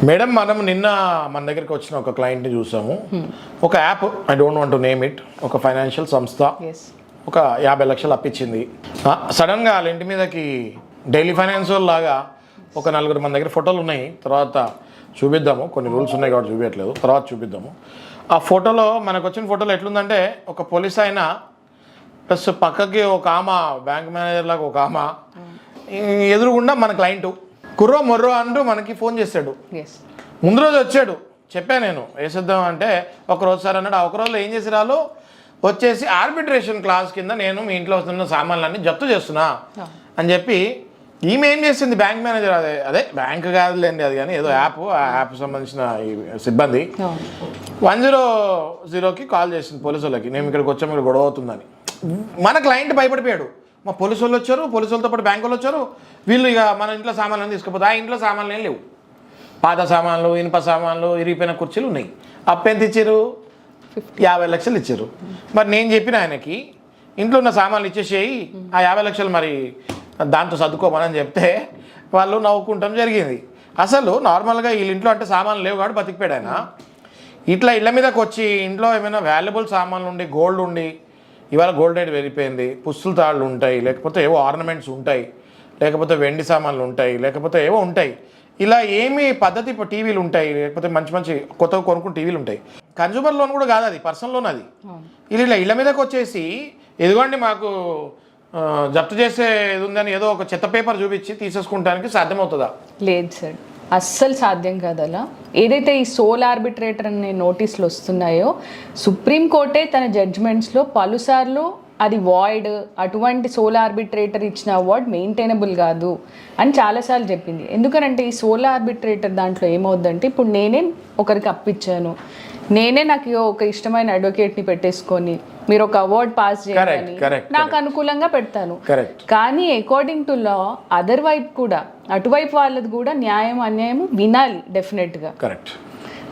Madam మనం నిన్న మన దగ్గరికి వచ్చిన ఒక క్లయింట్ని చూసాము. ఒక app, I don't want to name it, ఒక ఫైనాన్షియల్ సంస్థ ఒక 50 లక్షలు అప్పించింది. సడన్గా వాళ్ళ ఇంటి మీదకి డైలీ ఫైనాన్స్ లాగా ఒక 4 మన దగ్గర ఫోటోలు ఉన్నాయి. తర్వాత చూపిద్దాము, కొన్ని రూల్స్ ఉన్నాయి కాబట్టి చూపించట్లేదు, తర్వాత చూపిద్దాము. ఆ ఫోటోలో మనకు వచ్చిన ఫోటోలో ఎట్లుందంటే ఒక పోలీస్ ఆయన ప్లస్ పక్కకి ఒక ఆమె బ్యాంక్ మేనేజర్ లాగా ఒక ఆమె, ఎదురుగుండా మన క్లయింట్ కుర్రో మొర్రో అంటూ మనకి ఫోన్ చేశాడు. ముందు రోజు వచ్చాడు, చెప్పా నేను వేసేద్దాం అంటే ఒకరోజు సార్ అన్నాడు. ఆ ఒకరోజులో ఏం చేసి రాలో వచ్చేసి ఆర్బిట్రేషన్ క్లాస్ కింద నేను మీ ఇంట్లో వస్తున్న సామాన్లన్నీ జప్తు చేస్తున్నా అని చెప్పి ఈమె ఏం చేసింది, బ్యాంక్ మేనేజర్, అదే బ్యాంక్ కాదులేండి అది, కానీ ఏదో యాప్, ఆ యాప్ సంబంధించిన సిబ్బంది 100కి కాల్ చేసింది పోలీసు వాళ్ళకి, నేను ఇక్కడికి వచ్చాము, ఇక్కడ గొడవ అవుతుందని. మన క్లయింట్ భయపడిపోయాడు. మా పోలీసు వాళ్ళు వచ్చారు, పోలీసు వాళ్ళతో పాటు బ్యాంకు వాళ్ళు వచ్చారు, వీళ్ళు ఇక మన ఇంట్లో సామాన్లు తీసుకుపోతే ఆ ఇంట్లో సామాన్లు ఏం లేవు, పాత సామాన్లు, ఇనుప సామాన్లు, ఇరిగిపోయిన కుర్చీలు ఉన్నాయి. అప్పు ఎంత ఇచ్చారు? 50 లక్షలు ఇచ్చారు. మరి నేను చెప్పిన ఆయనకి ఇంట్లో ఉన్న సామాన్లు ఇచ్చేసేయి, ఆ 50 లక్షలు మరి దాంతో సర్దుకోమని చెప్తే వాళ్ళు నవ్వుకుంటాం జరిగింది. అసలు నార్మల్గా వీళ్ళ ఇంట్లో అంటే సామాన్లు లేవు కాబట్టి బతికిపోయాడు ఆయన. ఇట్లా ఇళ్ళ మీదకి వచ్చి ఇంట్లో ఏమైనా వాల్యుబుల్ సామాన్లు ఉండి, గోల్డ్ ఉండి, ఇవాళ గోల్డ్ రేట్ పెరిగిపోయింది, పుస్తుల తాళ్ళు ఉంటాయి, లేకపోతే ఏవో ఆర్నమెంట్స్ ఉంటాయి, లేకపోతే వెండి సామాన్లు ఉంటాయి, లేకపోతే ఏవో ఉంటాయి, ఇలా ఏమి పద్ధతి ఇప్పుడు టీవీలు ఉంటాయి, లేకపోతే మంచి మంచి కొత్తగా కొనుక్కుని టీవీలు ఉంటాయి. కన్జ్యూమర్ లోన్ కూడా కాదు అది, పర్సనల్ లోన్ అది. ఇలా ఇళ్ళ మీదకి వచ్చేసి ఎదుగోండి మాకు జప్తు చేసే ఇది ఉందని ఏదో ఒక చెత్త పేపర్ చూపించి తీసేసుకుంటానికి సాధ్యమవుతుందా? లేదు సార్, అస్సలు సాధ్యం కాదు. అలా ఏదైతే ఈ సోల్ ఆర్బిట్రేటర్ అనే నోటీసులు వస్తున్నాయో, సుప్రీంకోర్టే తన జడ్జ్మెంట్స్లో పలుసార్లు అది వాయిడ్, అటువంటి సోల్ ఆర్బిట్రేటర్ ఇచ్చిన అవార్డ్ మెయింటైనబుల్ కాదు అని చాలాసార్లు చెప్పింది. ఎందుకనంటే ఈ సోల్ ఆర్బిట్రేటర్ దాంట్లో ఏమవుద్దంటే, ఇప్పుడు నేనే ఒకరికి అప్పిచ్చాను, నేనే నాకు ఒక ఇష్టమైన అడ్వకేట్ని పెట్టేసుకొని మీరు ఒక అవార్డ్ పాస్ చేయాలని నాకు అనుకూలంగా పెడతాను. కానీ అకార్డింగ్ టు లా అదర్ వైపు కూడా, అటువైపు వాళ్ళది కూడా న్యాయం అన్యాయం వినాలి డెఫినెట్గా.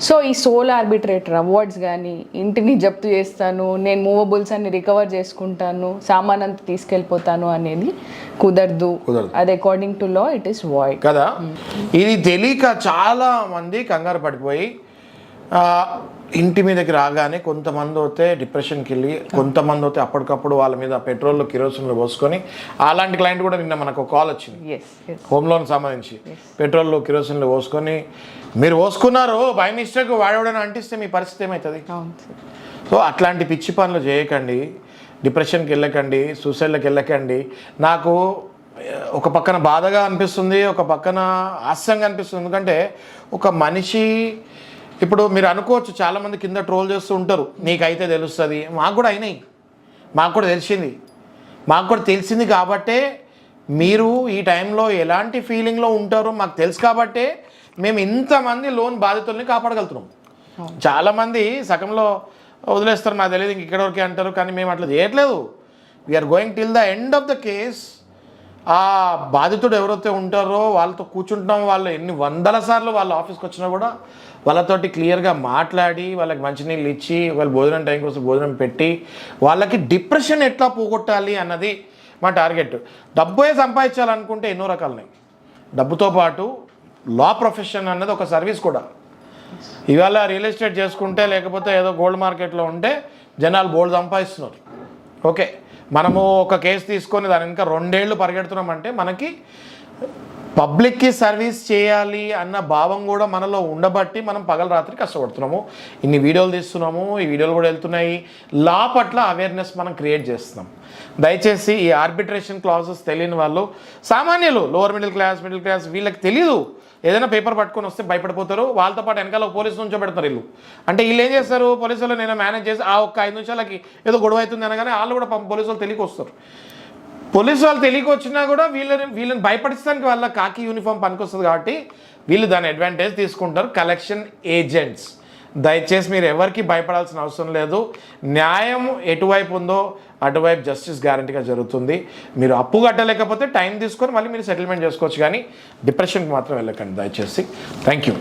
సో ఈ సోల్ ఆర్బిట్రేటర్ అవార్డ్స్ కానీ, ఇంటిని జప్తు చేస్తాను, నేను మూవబుల్స్ అన్ని రికవర్ చేసుకుంటాను, సామాన్ అంతా తీసుకెళ్ళిపోతాను అనేది కుదరదు. అది according to law it is void కదా. ఇది తెలియక చాలా మంది కంగారు పడిపోయి ఇంటి మీదకి రాగానే కొంతమంది అయితే డిప్రెషన్కి వెళ్ళి, కొంతమంది అయితే అప్పటికప్పుడు వాళ్ళ మీద పెట్రోల్లో కిరోసిన్లో పోసుకొని, అలాంటి క్లయింట్ కూడా నిన్న మనకు కాల్ వచ్చింది హోమ్ లోన్ సంబంధించి. పెట్రోల్లో కిరోసిన్లో పోసుకొని మీరు పోసుకున్నారు బై మిస్టేక్ వాడేవాడని అంటిస్తే మీ పరిస్థితి ఏమవుతుంది? సో అట్లాంటి పిచ్చి పనులు చేయకండి, డిప్రెషన్కి వెళ్ళకండి, సూసైడ్లకు వెళ్ళకండి. నాకు ఒక పక్కన బాధగా అనిపిస్తుంది, ఒక పక్కన హాస్యంగా అనిపిస్తుంది. ఎందుకంటే ఒక మనిషి, ఇప్పుడు మీరు అనుకోవచ్చు చాలామంది కింద ట్రోల్ చేస్తూ ఉంటారు, నీకైతే తెలుస్తుంది, మాకు కూడా అయినాయి, మాకు కూడా తెలిసింది కాబట్టే మీరు ఈ టైంలో ఎలాంటి ఫీలింగ్లో ఉంటారో మాకు తెలుసు కాబట్టే మేము ఇంతమంది లోన్ బాధితుల్ని కాపాడగలుగుతున్నాం. చాలామంది సగంలో వదిలేస్తారు, మాకు తెలియదు ఇంక ఇక్కడ వరకే అంటారు, కానీ మేము అట్లా చేయట్లేదు. We're going till the end of the case. ఆ బాధితుడు ఎవరైతే ఉంటారో వాళ్ళతో కూర్చుంటున్నాం, వాళ్ళు ఎన్ని 100 సార్లు వాళ్ళ ఆఫీస్కి వచ్చినా కూడా వాళ్ళతోటి క్లియర్గా మాట్లాడి, వాళ్ళకి మంచినీళ్ళు ఇచ్చి, వాళ్ళు భోజనం టైం కోసం భోజనం పెట్టి, వాళ్ళకి డిప్రెషన్ ఎట్లా పోగొట్టాలి అన్నది మా టార్గెట్. డబ్బే సంపాదించాలనుకుంటే ఎన్నో రకాలున్నాయి. డబ్బుతో పాటు లా ప్రొఫెషన్ అన్నది ఒక సర్వీస్ కూడా. ఇవాళ రియల్ ఎస్టేట్ చేసుకుంటే, లేకపోతే ఏదో గోల్డ్ మార్కెట్లో ఉంటే జనాలు బోల్డ్ సంపాదిస్తున్నారు. ఓకే, మనము ఒక కేసు తీసుకొని దాని ఇంకా 2 ఏళ్ళు పరిగెడుతున్నామంటే మనకి పబ్లిక్కి సర్వీస్ చేయాలి అన్న భావం కూడా మనలో ఉండబట్టి మనం పగల రాత్రి కష్టపడుతున్నాము, ఇన్ని వీడియోలు తీస్తున్నాము, ఈ వీడియోలు కూడా వెళ్తున్నాయి. లా పట్ల అవేర్నెస్ మనం క్రియేట్ చేస్తున్నాం. దయచేసి ఈ ఆర్బిట్రేషన్ క్లాజెస్ తెలియని వాళ్ళు, సామాన్యులు, లోవర్ మిడిల్ క్లాస్ వీళ్ళకి తెలీదు. ఏదైనా పేపర్ పట్టుకొని వస్తే భయపడిపోతారు, వాళ్ళతో పాటు వెనకాల పోలీసు నుంచో పెడతారు. వీళ్ళు ఏం చేస్తారు, పోలీసులు నేను మేనేజ్ చేసి ఆ ఒక్క 5 నిమిషాలకి ఏదో గొడవ అవుతుంది అనగానే వాళ్ళు కూడా పోలీసు వాళ్ళు తెలియక వస్తారు. పోలీసు వాళ్ళు తెలియక వచ్చినా కూడా వీళ్ళని భయపడించడానికి వాళ్ళ కాకి యూనిఫామ్ పనికొస్తుంది కాబట్టి వీళ్ళు దాని అడ్వాంటేజ్ తీసుకుంటారు. కలెక్షన్ ఏజెంట్స్, దయచేసి మీరు ఎవరికి భయపడాల్సిన అవసరం లేదు. న్యాయం ఎటువైపు ఉందో అటువైపు జస్టిస్ గ్యారంటీగా జరుగుతుంది. మీరు అప్పు కట్టలేకపోతే టైం తీసుకొని మళ్ళీ మీరు సెటిల్మెంట్ చేసుకోవచ్చు, కానీ డిప్రెషన్కి మాత్రం వెళ్ళకండి దయచేసి. Thank you.